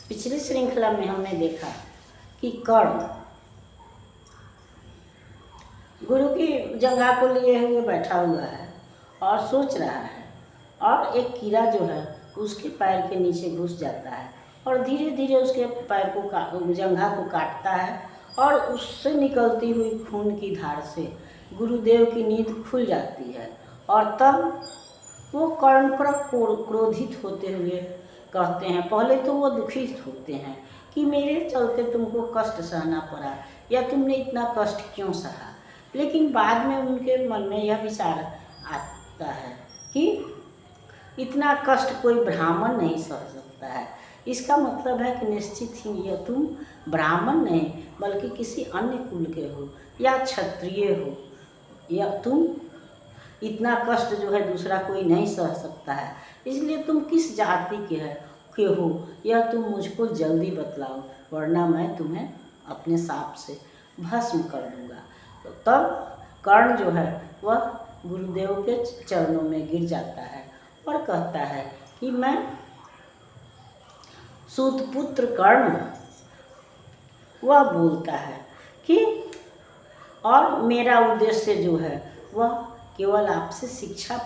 पिछली श्रृंखला में हमने देखा कि कर्ण गुरु की जंघा को लिए हुए बैठा हुआ है और सोच रहा है, और एक कीड़ा जो है उसके पैर के नीचे घुस जाता है और धीरे धीरे उसके पैर को जंघा को काटता है, और उससे निकलती हुई खून की धार से गुरुदेव की नींद खुल जाती है। और तब वो कर्ण पर क्रोधित होते हुए कहते हैं, पहले तो वो दुखित होते हैं कि मेरे चलते तुमको कष्ट सहना पड़ा, या तुमने इतना कष्ट क्यों सहा। लेकिन बाद में उनके मन में यह विचार आता है कि इतना कष्ट कोई ब्राह्मण नहीं सह सकता है। इसका मतलब है कि निश्चित ही यह तुम ब्राह्मण नहीं बल्कि किसी अन्य कुल के हो या क्षत्रिय हो, या तुम इतना कष्ट जो है दूसरा कोई नहीं सह सकता है। इसलिए तुम किस जाति के हो यह तुम मुझको जल्दी बतलाओ, वरना मैं तुम्हें अपने साप से भस्म कर दूंगा। तो तब कर्ण जो है वह गुरुदेव के चरणों में गिर जाता है और कहता है कि मैं सूतपुत्र कर्ण हूँ। वह बोलता है कि और मेरा उद्देश्य जो है वह केवल आपसे शिक्षा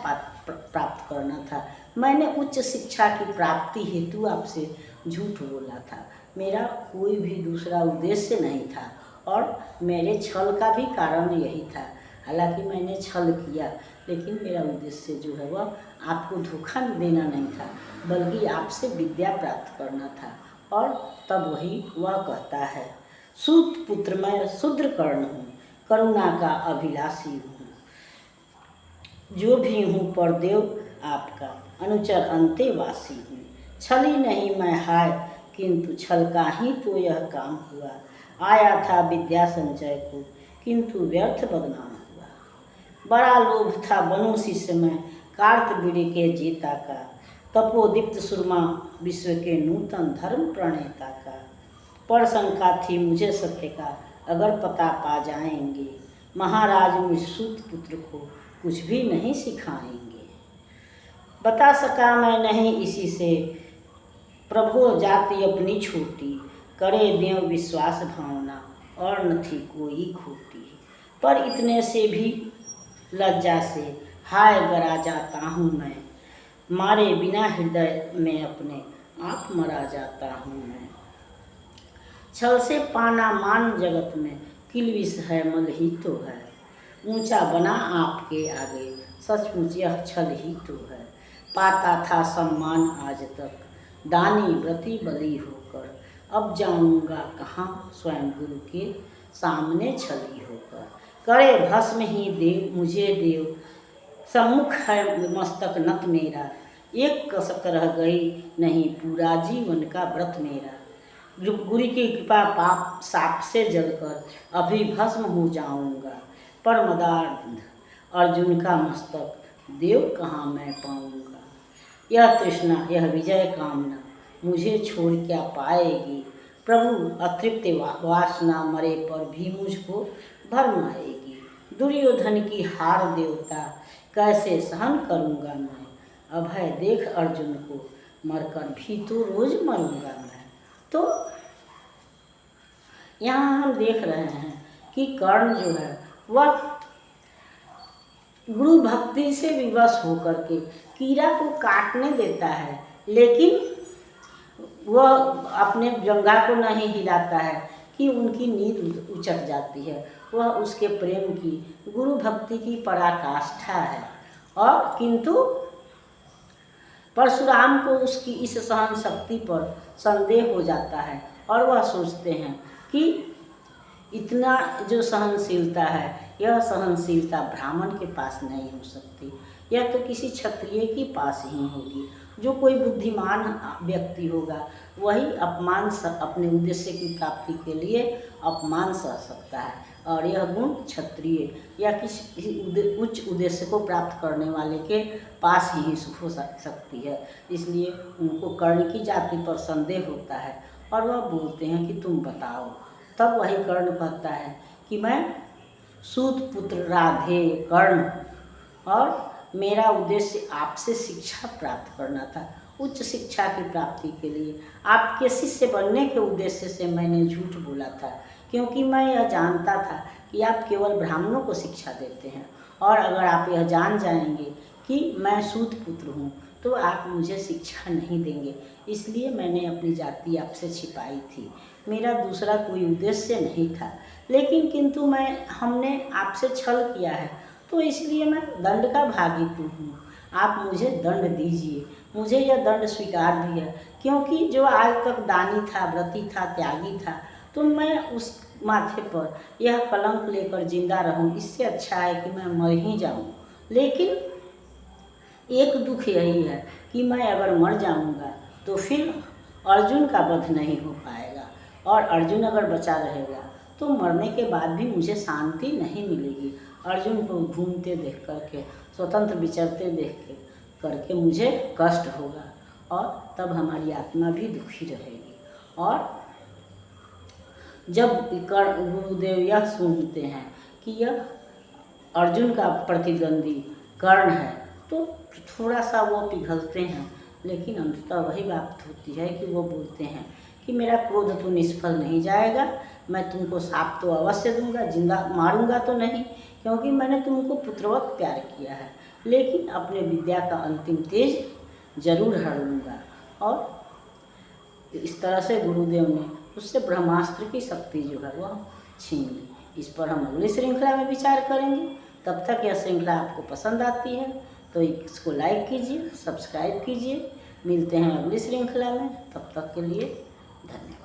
प्राप्त करना था। मैंने उच्च शिक्षा की प्राप्ति हेतु आपसे झूठ बोला था। मेरा कोई भी दूसरा उद्देश्य नहीं था, और मेरे छल का भी कारण यही था। हालांकि मैंने छल किया, लेकिन मेरा उद्देश्य जो है वह आपको धोखा देना नहीं था, बल्कि आपसे विद्या प्राप्त करना था। और तब वही वह कहता है, सूत पुत्र मैं शूद्र कर्ण हूँ, करुणा का अभिलाषी हूँ, जो भी हूँ परदेव आपका अनुचर अंतेवासी हूँ। छली नहीं मैं हाय, किंतु छल का ही तो यह काम हुआ। आया था विद्या संचय को, किंतु व्यर्थ बदनाम हुआ। बड़ा लोभ था बनु शिष्य में कार्तवीर्य के जेता का, तपोदीप्त सुरमा विश्व के नूतन धर्म प्रणेता का। पर शंका थी मुझे सत्य का, अगर पता पा जाएंगे महाराज मुझ सूत पुत्र को कुछ भी नहीं सिखाएंगे। बता सका मैं नहीं इसी से, प्रभु जाति अपनी छोटी, करे देव विश्वास भावना और न थी कोई खोटी। पर इतने से भी लज्जा से हाय गरा जाता हूँ मैं, मारे बिना हृदय में अपने आप मरा जाता हूँ मैं। छल से पाना मान जगत में किलविष है मल ही तो है, ऊंचा बना आपके आगे सचमुच यह छल ही तो है। पाता था सम्मान आज तक दानी व्रती बली होकर, अब जाऊंगा कहाँ स्वयं गुरु के सामने छली होकर। करे भस्म ही देव मुझे देव, सम्मुख है मस्तक नत मेरा, एक कसक रह गई नहीं पूरा जीवन का व्रत मेरा। गुरु की कृपा पाप साप से जलकर अभी भस्म हो जाऊंगा, पर मदार्थ अर्जुन का मस्तक देव कहाँ मैं पाऊंगा। यह तृष्णा यह विजय कामना मुझे छोड़ क्या पाएगी, प्रभु अतृप्त वासना मरे पर भी मुझको भरम आएगी। दुर्योधन की हार देवता कैसे सहन करूँगा मैं, अभय देख अर्जुन को मरकर भी तो रोज मरूंगा मैं। तो यहाँ हम देख रहे हैं कि कर्ण जो है वह गुरु भक्ति से विवश होकर के कीड़ा को काटने देता है, लेकिन वह अपने जंघा को नहीं हिलाता है कि उनकी नींद उचट जाती है। वह उसके प्रेम की गुरु भक्ति की पराकाष्ठा है। और किंतु परशुराम को उसकी इस सहन शक्ति पर संदेह हो जाता है, और वह सोचते हैं कि इतना जो सहनशीलता है यह सहनशीलता ब्राह्मण के पास नहीं हो सकती, यह तो किसी क्षत्रिय के पास ही होगी। जो कोई बुद्धिमान व्यक्ति होगा वही अपमान अपने उद्देश्य की प्राप्ति के लिए अपमान सह सकता है, और यह गुण क्षत्रिय या किसी उच्च उद्देश्य को प्राप्त करने वाले के पास ही हो सकती है। इसलिए उनको कर्ण की जाति पर संदेह होता है, और वह बोलते हैं कि तुम बताओ। तब वही कर्ण कहता है कि मैं सूत पुत्र राधे कर्ण, और मेरा उद्देश्य आपसे शिक्षा प्राप्त करना था, उच्च शिक्षा की प्राप्ति के लिए आपके शिष्य बनने के उद्देश्य से मैंने झूठ बोला था, क्योंकि मैं यह जानता था कि आप केवल ब्राह्मणों को शिक्षा देते हैं, और अगर आप यह जान जाएंगे कि मैं सूत पुत्र हूँ तो आप मुझे शिक्षा नहीं देंगे। इसलिए मैंने अपनी जाति आपसे छिपाई थी। मेरा दूसरा कोई उद्देश्य नहीं था, लेकिन किंतु हमने आपसे छल किया है, तो इसलिए मैं दंड का भागी हूँ। आप मुझे दंड दीजिए। मुझे यह दंड स्वीकार भी है, क्योंकि जो आज तक दानी था, व्रती था, त्यागी था, तो मैं उस माथे पर यह कलंक लेकर जिंदा रहूं, इससे अच्छा है कि मैं मर ही जाऊं। लेकिन एक दुख यही है कि मैं अगर मर जाऊंगा तो फिर अर्जुन का वध नहीं हो पाएगा, और अर्जुन अगर बचा रहेगा तो मरने के बाद भी मुझे शांति नहीं मिलेगी। अर्जुन को घूमते देख करके, स्वतंत्र विचरते देख करके मुझे कष्ट होगा, और तब हमारी आत्मा भी दुखी रहेगी। और जब गुरुदेव यह सुनते हैं कि यह अर्जुन का प्रतिद्वंदी कर्ण है, तो थोड़ा सा वो पिघलते हैं, लेकिन अंततः वही बात होती है कि वो बोलते हैं कि मेरा क्रोध तो निष्फल नहीं जाएगा, मैं तुमको शाप तो अवश्य दूंगा, जिंदा मारूंगा तो नहीं, क्योंकि मैंने तुमको पुत्रवत प्यार किया है, लेकिन अपने विद्या का अंतिम तेज जरूर हर लूँगा। और इस तरह से गुरुदेव ने उससे ब्रह्मास्त्र की शक्ति जो है वह छीन ली। इस पर हम अगली श्रृंखला में विचार करेंगे। तब तक यह श्रृंखला आपको पसंद आती है तो इसको लाइक कीजिए, सब्सक्राइब कीजिए। मिलते हैं अगली श्रृंखला में, तब तक के लिए धन्यवाद।